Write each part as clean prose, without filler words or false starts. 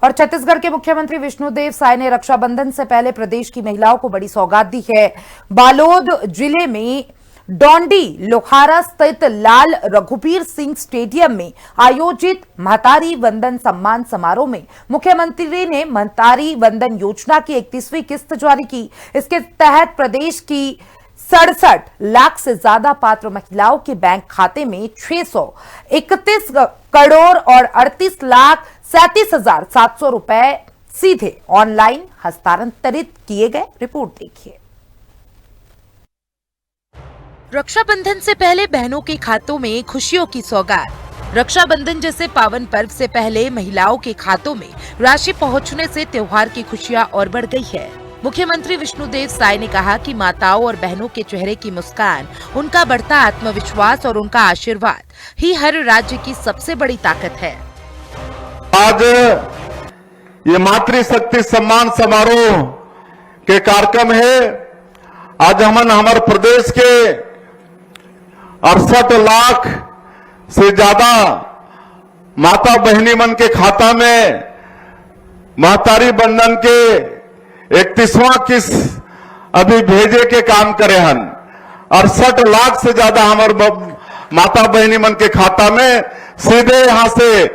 और छत्तीसगढ़ के मुख्यमंत्री विष्णुदेव साय ने रक्षाबंधन से पहले प्रदेश की महिलाओं को बड़ी सौगात दी है। बालोद जिले में डोंडी लोहारा स्थित लाल रघुबीर सिंह स्टेडियम में आयोजित महतारी वंदन सम्मान समारोह में मुख्यमंत्री ने महतारी वंदन योजना की 31वीं किस्त जारी की। इसके तहत प्रदेश की 67 लाख से ज्यादा पात्र महिलाओं के बैंक खाते में 631 करोड़ और 38,37,700 रुपए सीधे ऑनलाइन हस्तांतरित किए गए। रिपोर्ट देखिए। रक्षाबंधन से पहले बहनों के खातों में खुशियों की सौगात। रक्षाबंधन जैसे पावन पर्व से पहले महिलाओं के खातों में राशि पहुंचने से त्योहार की खुशियां और बढ़ गई है। मुख्यमंत्री विष्णुदेव साय ने कहा कि माताओं और बहनों के चेहरे की मुस्कान, उनका बढ़ता आत्मविश्वास और उनका आशीर्वाद ही हर राज्य की सबसे बड़ी ताकत है। आज ये मातृशक्ति सम्मान समारोह के कार्यक्रम है। आज हमन हमारे प्रदेश के 68 लाख से ज्यादा माता बहनी मन के खाता में महतारी वंदन के 31वां किस्त अभी भेजे के काम करे हन। 68 लाख से ज्यादा हमारे माता बहनी मन के खाता में सीधे यहां से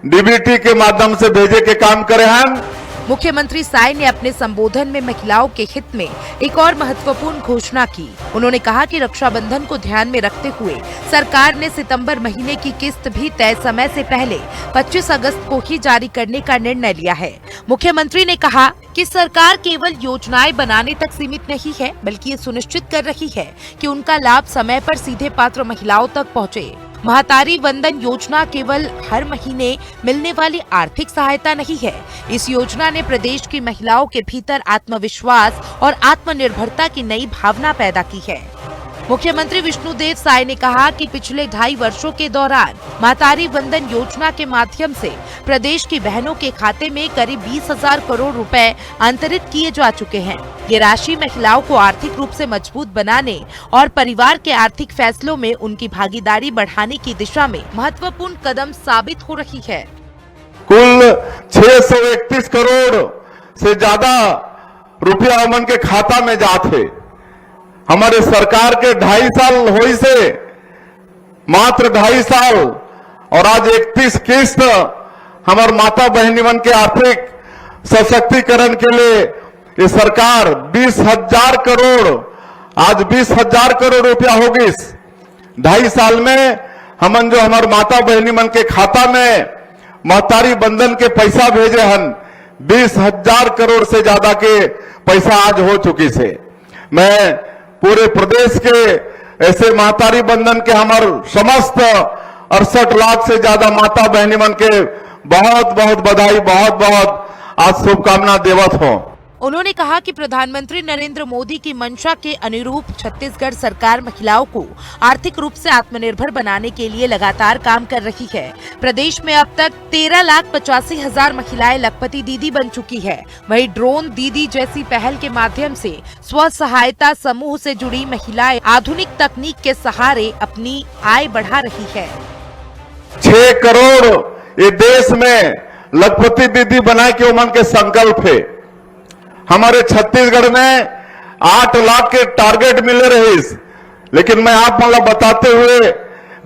डीबीटी के माध्यम से भेजे के काम करे हन। मुख्यमंत्री साय ने अपने संबोधन में महिलाओं के हित में एक और महत्वपूर्ण घोषणा की। उन्होंने कहा कि रक्षाबंधन को ध्यान में रखते हुए सरकार ने सितंबर महीने की किस्त भी तय समय से पहले 25 अगस्त को ही जारी करने का निर्णय लिया है। मुख्यमंत्री ने कहा कि सरकार केवल योजनाएं बनाने तक सीमित नहीं है, बल्कि ये सुनिश्चित कर रही है कि उनका लाभ समय पर सीधे पात्र महिलाओं तक पहुँचे। महतारी वंदन योजना केवल हर महीने मिलने वाली आर्थिक सहायता नहीं है। इस योजना ने प्रदेश की महिलाओं के भीतर आत्मविश्वास और आत्मनिर्भरता की नई भावना पैदा की है। मुख्यमंत्री विष्णुदेव साय ने कहा कि पिछले 2.5 वर्षों के दौरान महतारी वंदन योजना के माध्यम से प्रदेश की बहनों के खाते में करीब 20,000 करोड़ रुपए अंतरित किए जा चुके हैं। ये राशि महिलाओं को आर्थिक रूप से मजबूत बनाने और परिवार के आर्थिक फैसलों में उनकी भागीदारी बढ़ाने की दिशा में महत्वपूर्ण कदम साबित हो रही है। कुल 631 करोड़ से ज्यादा रुपया उमन के खाता में जाते। हमारे सरकार के 2.5 साल हुई से मात्र 2.5 साल और आज 31 किस्त हमारे माता बहनी मन के आर्थिक सशक्तिकरण के लिए ये सरकार 20,000 करोड़ आज 20,000 करोड़ रुपया होगी। 2.5 साल में हमन जो हमारे माता बहनी मन के खाता में महतारी वंदन के पैसा भेजे हन 20,000 करोड़ से ज्यादा के पैसा आज हो चुकी से। मैं पूरे प्रदेश के ऐसे महतारी वंदन के हमारे समस्त 68 लाख से ज्यादा माता बहनी मन के बहुत बहुत बधाई, बहुत बहुत आज शुभकामना देवत हो। उन्होंने कहा कि प्रधानमंत्री नरेंद्र मोदी की मंशा के अनुरूप छत्तीसगढ़ सरकार महिलाओं को आर्थिक रूप से आत्मनिर्भर बनाने के लिए लगातार काम कर रही है। प्रदेश में अब तक 13,85,000 महिलाएं लखपति दीदी बन चुकी है। वहीं ड्रोन दीदी जैसी पहल के माध्यम से स्व सहायता समूह से जुड़ी महिलाएं आधुनिक तकनीक के सहारे अपनी आय बढ़ा रही है। 6 करोड़ ये देश में लखपति दीदी बनाए के उमन के संकल्प है। हमारे छत्तीसगढ़ में 8 लाख के टारगेट मिले रहे, लेकिन मैं आप मतलब बताते हुए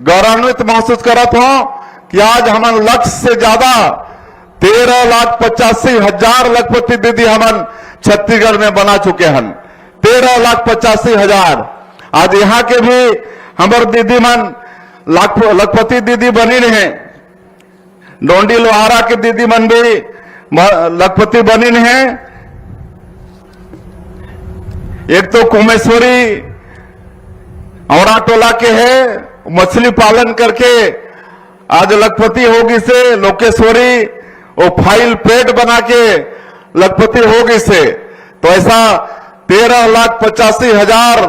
गौरवान्वित महसूस करत हूं कि आज हमारे लक्ष्य से ज्यादा 13,85,000 लखपति दीदी हमन छत्तीसगढ़ में बना चुके हैं। 13,85,000 आज यहाँ के भी हमारे दीदी मन लखपति दीदी बनी है। डोंडी लोहारा के दीदी मन भी लखपति बनी है। एक तो कुमेश्वरी औरा टोला के है, मछली पालन करके आज लखपति होगी से। लोकेश्वरी वो फाइल पेट बना के लखपति होगी से। तो ऐसा 13,85,000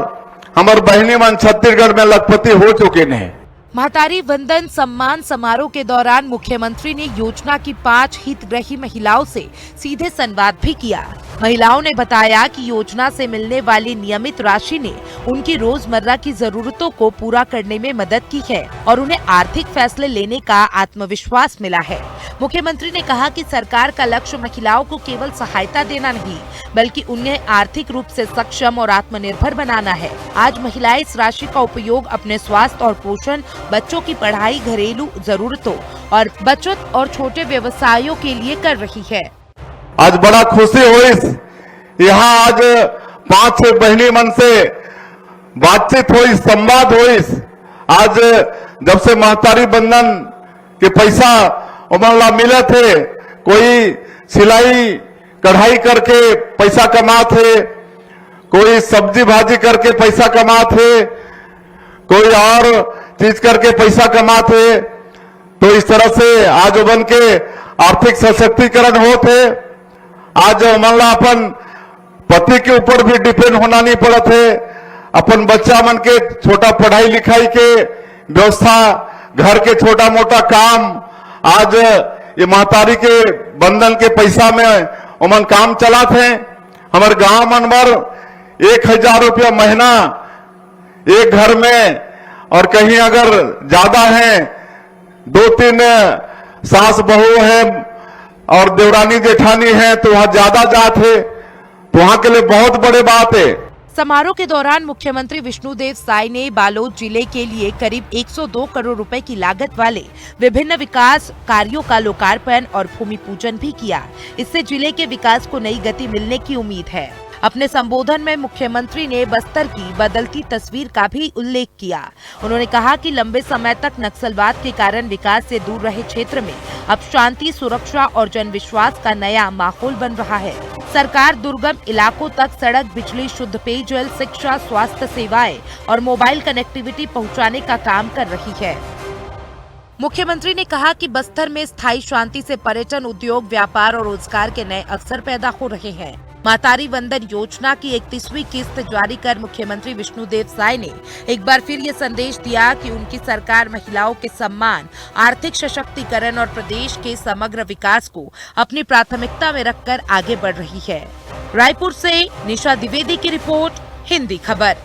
हमारे बहनी मन छत्तीसगढ़ में लखपति हो चुके हैं। महतारी वंदन सम्मान समारोह के दौरान मुख्यमंत्री ने योजना की 5 हितग्राही महिलाओं से सीधे संवाद भी किया। महिलाओं ने बताया कि योजना से मिलने वाली नियमित राशि ने उनकी रोजमर्रा की जरूरतों को पूरा करने में मदद की है और उन्हें आर्थिक फैसले लेने का आत्मविश्वास मिला है। मुख्यमंत्री ने कहा कि सरकार का लक्ष्य महिलाओं को केवल सहायता देना नहीं, बल्कि उन्हें आर्थिक रूप से सक्षम और आत्मनिर्भर बनाना है। आज महिलाएं इस राशि का उपयोग अपने स्वास्थ्य और पोषण, बच्चों की पढ़ाई, घरेलू जरूरतों और बचत और छोटे व्यवसायों के लिए कर रही है। आज बड़ा खुशी हुई, यहाँ आज 5-6 बहनी मन से बातचीत हुई, संवाद हुई। आज जब से महतारी बंधन के पैसा उमरला मिले थे, कोई सिलाई कढ़ाई करके पैसा कमा थे, कोई सब्जी भाजी करके पैसा कमा थे, कोई और चीज करके पैसा कमा थे। तो इस तरह से आज उमन के आर्थिक सशक्तिकरण होते। आज उमरला अपन पति के ऊपर भी डिपेंड होना नहीं पड़त है। अपन बच्चा मन के छोटा पढ़ाई लिखाई के व्यवस्था, घर के छोटा मोटा काम, आज ये महतारी के बंधन के पैसा में उमन काम चलाते हैं। हमारे गांव मन भर 1000 रुपया महीना एक घर में, और कहीं अगर ज्यादा है 2-3 सास बहू है और देवरानी जेठानी है तो वहां ज्यादा जात है, तो वहां के लिए बहुत बड़े बात है। समारोह के दौरान मुख्यमंत्री विष्णुदेव साय ने बालोद जिले के लिए करीब 102 करोड़ रुपए की लागत वाले विभिन्न विकास कार्यों का लोकार्पण और भूमि पूजन भी किया। इससे जिले के विकास को नई गति मिलने की उम्मीद है। अपने संबोधन में मुख्यमंत्री ने बस्तर की बदलती तस्वीर का भी उल्लेख किया। उन्होंने कहा कि लंबे समय तक नक्सलवाद के कारण विकास से दूर रहे क्षेत्र में अब शांति, सुरक्षा और जनविश्वास का नया माहौल बन रहा है। सरकार दुर्गम इलाकों तक सड़क, बिजली, शुद्ध पेयजल, शिक्षा, स्वास्थ्य सेवाएं और मोबाइल कनेक्टिविटी पहुंचाने का काम कर रही है। मुख्यमंत्री ने कहा कि बस्तर में स्थायी शांति से पर्यटन, उद्योग, व्यापार और रोजगार के नए अवसर पैदा हो रहे हैं। महतारी वंदन योजना की 31वीं किस्त जारी कर मुख्यमंत्री विष्णुदेव साय ने एक बार फिर ये संदेश दिया कि उनकी सरकार महिलाओं के सम्मान, आर्थिक सशक्तिकरण और प्रदेश के समग्र विकास को अपनी प्राथमिकता में रखकर आगे बढ़ रही है। रायपुर से निशा द्विवेदी की रिपोर्ट, हिंदी खबर।